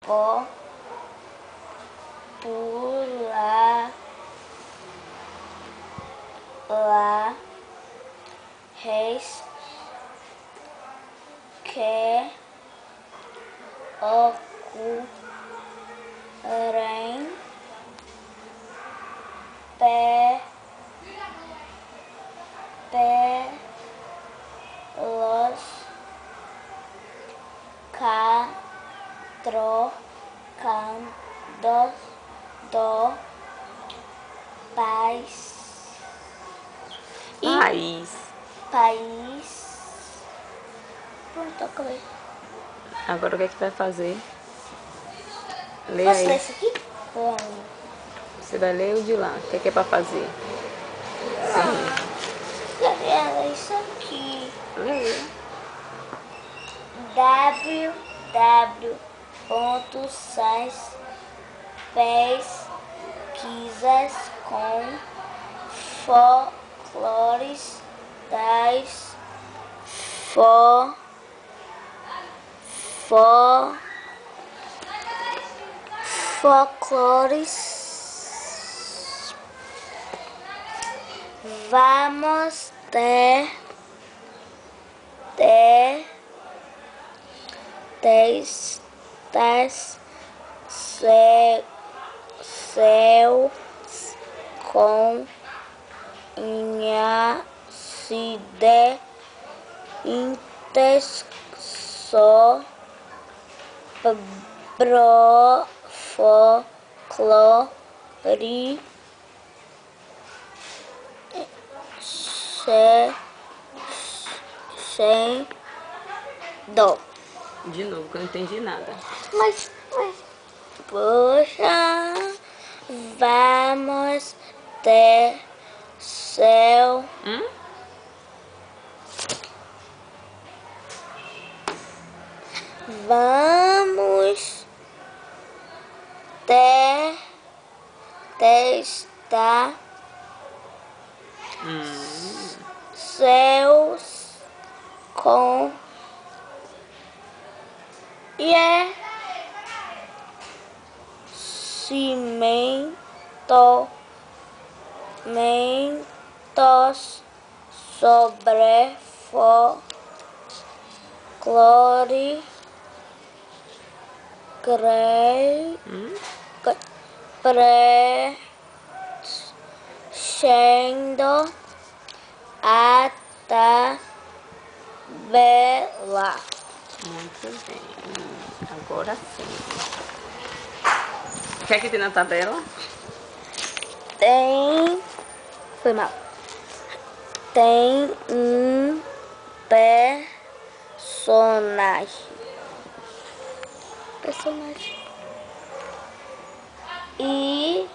popular reis que ocorrem pelos 4 cantos do país. Pronto, acabei. Agora o que é que vai fazer? Lê Posso aí. ler isso aqui? Você vai ler o de lá. O que é pra fazer? Sim. Gabriela, isso aqui. Lê. www.pesquisas com folclores das folclores. Vamos ter testes seus com incidentes pro folclore sendo. De novo, que eu não entendi nada. Mas, poxa, vamos ter seu. Vamos testar seus com cimentos sobre folclore crescendo a tabela. Muito bem. Agora sim. O que é que tem na tabela? Foi mal. Tem um personagem. E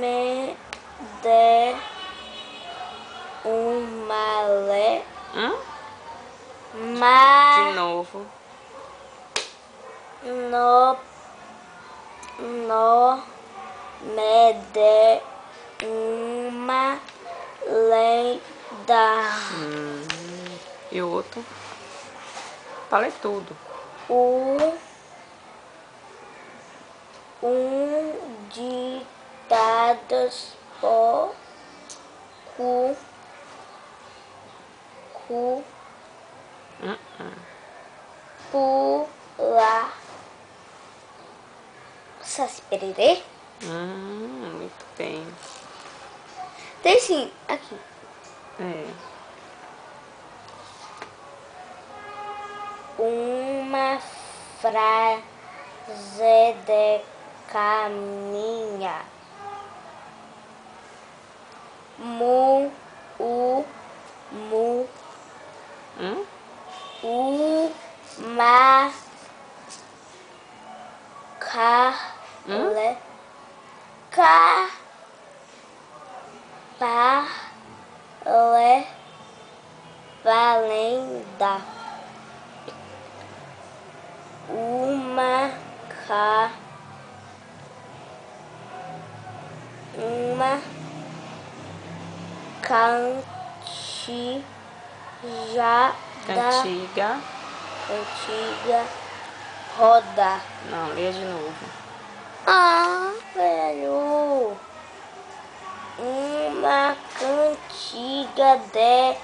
me dê uma De novo. me dê uma lenda. E o outro? Falei tudo. Ditados popular. Saci Pererê? Muito bem. Tem sim, aqui. Uma frase de caminha. Uma valenda. Uma cantiga Cantiga. Cantiga. Roda. Não, leia de novo. Ah, velho. Uma cantiga de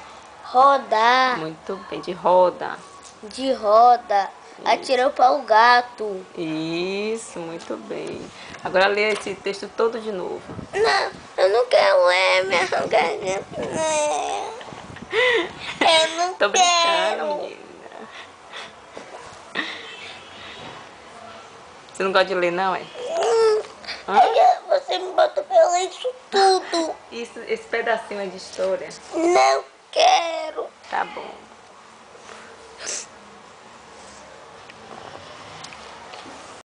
rodar. Muito bem, de roda. De roda. Atirou para o gato. Isso, muito bem. Agora leia esse texto todo de novo. Não, eu não quero ler minha garganta. Eu não Tô brincando, quero. menina. Você não gosta de ler, não, é? Aí você me botou pra ler isso tudo. Isso, esse pedacinho é de história. Não quero. Tá bom.